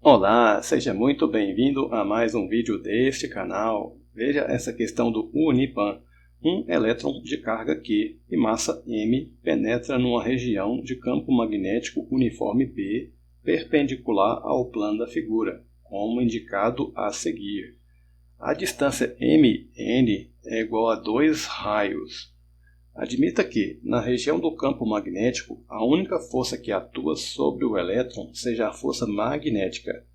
Olá, seja muito bem-vindo a mais um vídeo deste canal. Veja essa questão do Unipan. Um elétron de carga Q e massa m penetra numa região de campo magnético uniforme P perpendicular ao plano da figura, como indicado a seguir. A distância mn é igual a 2 raios. Admita que, na região do campo magnético, a única força que atua sobre o elétron seja a força magnética.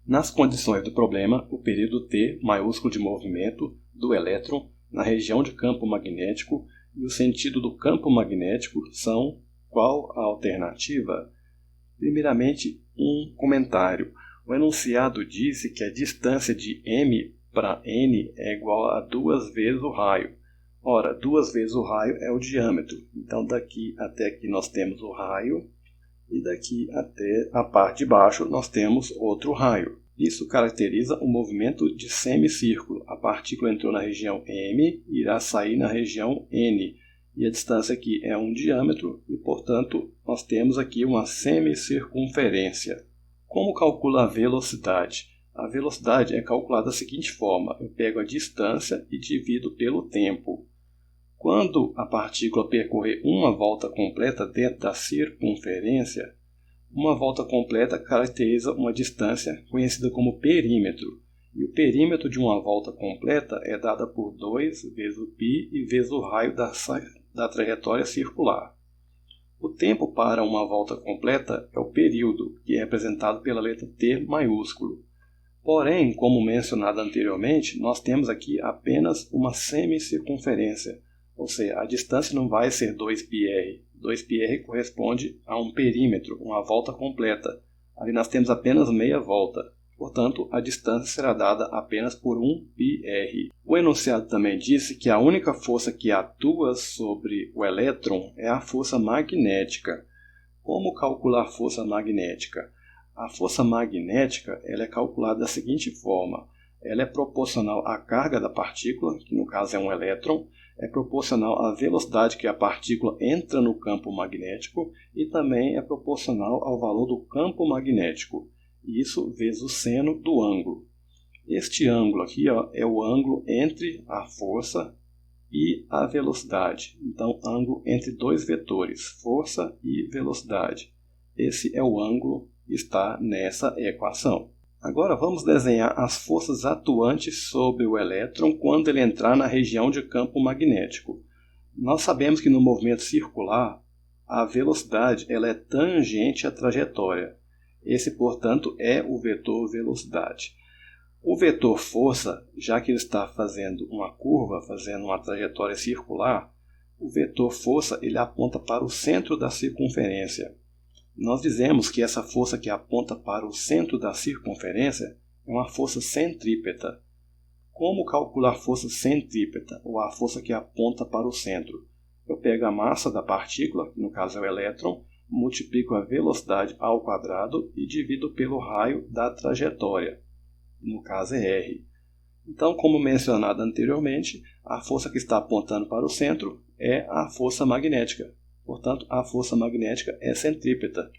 Nas condições do problema, o período t maiúsculo de movimento do elétron na região de campo magnético e o sentido do campo magnético são qual a alternativa? Primeiramente, um comentário. O enunciado disse que a distância de m para n é igual a 2 vezes o raio. Ora, 2 vezes o raio é o diâmetro. Então, daqui até aqui nós temos o raio e daqui até a parte de baixo nós temos outro raio. Isso caracteriza o movimento de semicírculo. A partícula entrou na região M e irá sair na região N. E a distância aqui é um diâmetro e, portanto, nós temos aqui uma semicircunferência. Como calcula a velocidade? A velocidade é calculada da seguinte forma. Eu pego a distância e divido pelo tempo. Quando a partícula percorrer uma volta completa dentro da circunferência, uma volta completa caracteriza uma distância conhecida como perímetro. E o perímetro de uma volta completa é dada por 2 vezes o π e vezes o raio da trajetória circular. O tempo para uma volta completa é o período, que é representado pela letra T maiúsculo. Porém, como mencionado anteriormente, nós temos aqui apenas uma semicircunferência. Ou seja, a distância não vai ser 2πr. 2πr corresponde a um perímetro, uma volta completa. Ali nós temos apenas meia volta. Portanto, a distância será dada apenas por 1πr. O enunciado também disse que a única força que atua sobre o elétron é a força magnética. Como calcular a força magnética? A força magnética ela é calculada da seguinte forma. Ela é proporcional à carga da partícula, que no caso é um elétron, é proporcional à velocidade que a partícula entra no campo magnético e também é proporcional ao valor do campo magnético. Isso vezes o seno do ângulo. Este ângulo aqui é o ângulo entre a força e a velocidade. Então, ângulo entre dois vetores, força e velocidade. Esse é o ângulo que está nessa equação. Agora vamos desenhar as forças atuantes sobre o elétron quando ele entrar na região de campo magnético. Nós sabemos que no movimento circular, a velocidade ela é tangente à trajetória. Esse, portanto, é o vetor velocidade. O vetor força, já que ele está fazendo uma curva, fazendo uma trajetória circular, o vetor força ele aponta para o centro da circunferência. Nós dizemos que essa força que aponta para o centro da circunferência é uma força centrípeta. Como calcular a força centrípeta, ou a força que aponta para o centro? Eu pego a massa da partícula, que no caso é o elétron, multiplico a velocidade ao quadrado e divido pelo raio da trajetória, no caso é r. Então, como mencionado anteriormente, a força que está apontando para o centro é a força magnética. Portanto, a força magnética é centrípeta.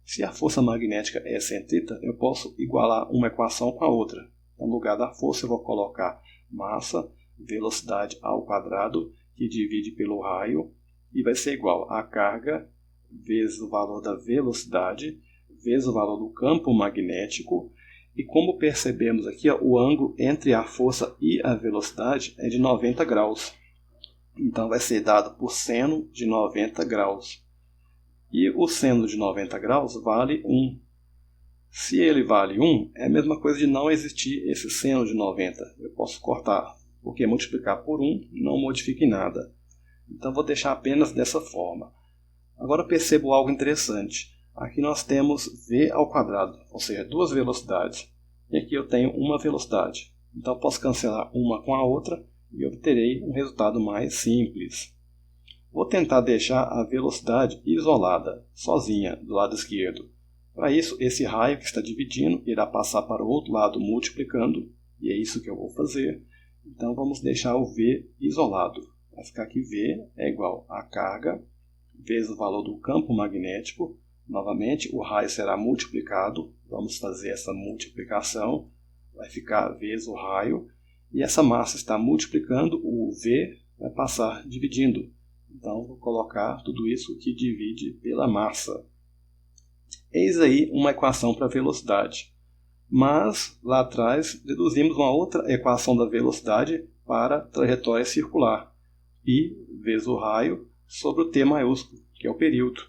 Se a força magnética é centrípeta, eu posso igualar uma equação com a outra. No lugar da força, eu vou colocar massa, velocidade ao quadrado, que divide pelo raio, e vai ser igual a carga vezes o valor da velocidade, vezes o valor do campo magnético. E como percebemos aqui, o ângulo entre a força e a velocidade é de 90 graus. Então, vai ser dado por seno de 90 graus. E o seno de 90 graus vale 1. Se ele vale 1, é a mesma coisa de não existir esse seno de 90. Eu posso cortar, porque multiplicar por 1 não modifica em nada. Então, vou deixar apenas dessa forma. Agora, percebo algo interessante. Aqui nós temos v ao quadrado, ou seja, duas velocidades. E aqui eu tenho uma velocidade. Então, eu posso cancelar uma com a outra e obterei um resultado mais simples. Vou tentar deixar a velocidade isolada, sozinha, do lado esquerdo. Para isso, esse raio que está dividindo irá passar para o outro lado multiplicando, e é isso que eu vou fazer. Então, vamos deixar o V isolado. Vai ficar que V é igual a carga vezes o valor do campo magnético Novamente, o raio será multiplicado. Vamos fazer essa multiplicação. Vai ficar vezes o raio. E essa massa está multiplicando, o V vai passar dividindo. Então, vou colocar tudo isso que divide pela massa. Eis aí uma equação para a velocidade. Mas, lá atrás, deduzimos uma outra equação da velocidade para a trajetória circular. Π vezes o raio sobre o T maiúsculo, que é o período.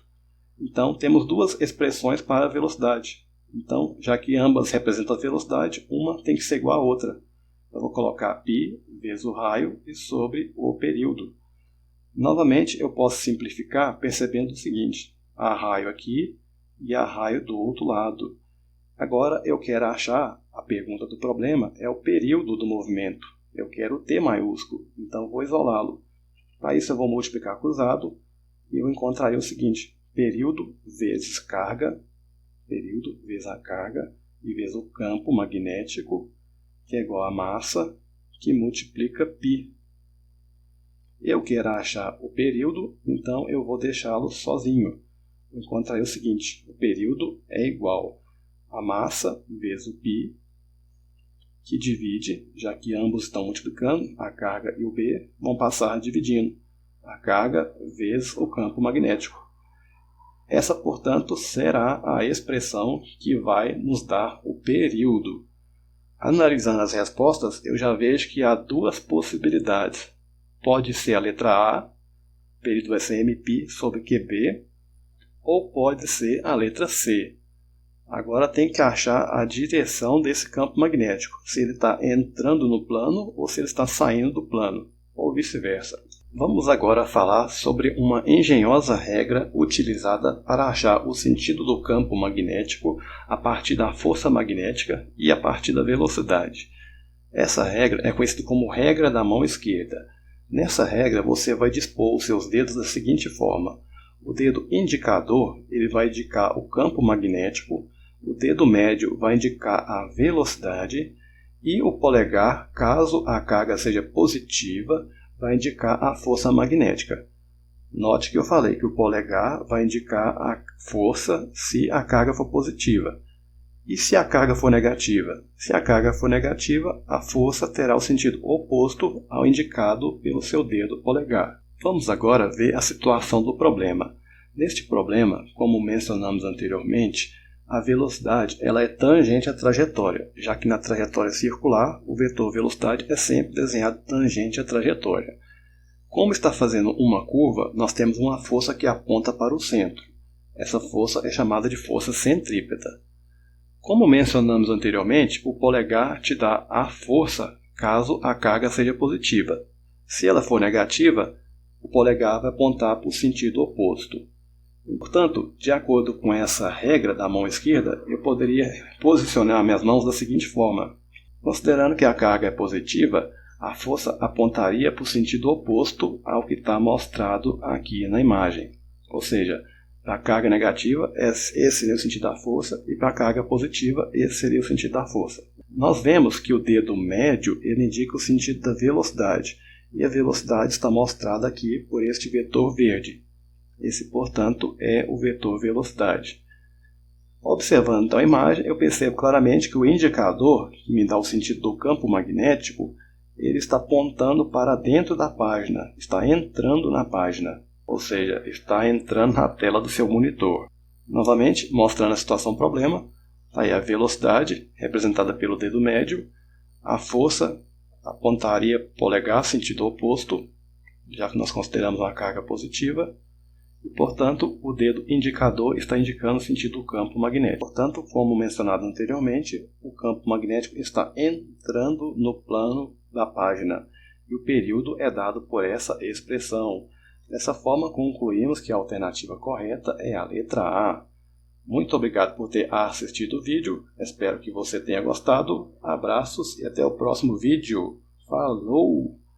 Então, temos duas expressões para a velocidade. Então, já que ambas representam a velocidade, uma tem que ser igual à outra. Eu vou colocar π vezes o raio e sobre o período. Novamente, eu posso simplificar percebendo o seguinte. Há raio aqui e há raio do outro lado. Agora, eu quero achar, a pergunta do problema é o período do movimento. Eu quero o T maiúsculo, então vou isolá-lo. Para isso, eu vou multiplicar cruzado e eu encontrarei o seguinte. Período vezes carga, período vezes a carga e vezes o campo magnético, que é igual a massa, que multiplica π. Eu quero achar o período, então eu vou deixá-lo sozinho. Vou encontrar o seguinte, o período é igual a massa vezes o π, que divide, já que ambos estão multiplicando, a carga e o B vão passar dividindo. A carga vezes o campo magnético. Essa, portanto, será a expressão que vai nos dar o período. Analisando as respostas, eu já vejo que há duas possibilidades. Pode ser a letra A, período vai ser mπ sobre QB, ou pode ser a letra C. Agora tem que achar a direção desse campo magnético, se ele está entrando no plano ou se ele está saindo do plano, ou vice-versa. Vamos agora falar sobre uma engenhosa regra utilizada para achar o sentido do campo magnético a partir da força magnética e a partir da velocidade. Essa regra é conhecida como regra da mão esquerda. Nessa regra você vai dispor os seus dedos da seguinte forma. O dedo indicador ele vai indicar o campo magnético, o dedo médio vai indicar a velocidade e o polegar, caso a carga seja positiva, vai indicar a força magnética. Note que eu falei que o polegar vai indicar a força se a carga for positiva. E se a carga for negativa? Se a carga for negativa, a força terá o sentido oposto ao indicado pelo seu dedo polegar. Vamos agora ver a situação do problema. Neste problema, como mencionamos anteriormente, a velocidade ela é tangente à trajetória, já que na trajetória circular, o vetor velocidade é sempre desenhado tangente à trajetória. Como está fazendo uma curva, nós temos uma força que aponta para o centro. Essa força é chamada de força centrípeta. Como mencionamos anteriormente, o polegar te dá a força caso a carga seja positiva. Se ela for negativa, o polegar vai apontar para o sentido oposto. Portanto, de acordo com essa regra da mão esquerda, eu poderia posicionar minhas mãos da seguinte forma. Considerando que a carga é positiva, a força apontaria para o sentido oposto ao que está mostrado aqui na imagem. Ou seja, para a carga negativa, esse seria o sentido da força, e para a carga positiva, esse seria o sentido da força. Nós vemos que o dedo médio ele indica o sentido da velocidade, e a velocidade está mostrada aqui por este vetor verde. Esse, portanto, é o vetor velocidade. Observando então a imagem, eu percebo claramente que o indicador, que me dá o sentido do campo magnético, ele está apontando para dentro da página, está entrando na página, ou seja, está entrando na tela do seu monitor. Novamente, mostrando a situação problema, está aí a velocidade, representada pelo dedo médio, a força apontaria polegar sentido oposto, já que nós consideramos uma carga positiva, e, portanto, o dedo indicador está indicando o sentido do campo magnético. Portanto, como mencionado anteriormente, o campo magnético está entrando no plano da página e o período é dado por essa expressão. Dessa forma, concluímos que a alternativa correta é a letra A. Muito obrigado por ter assistido o vídeo, espero que você tenha gostado. Abraços e até o próximo vídeo. Falou!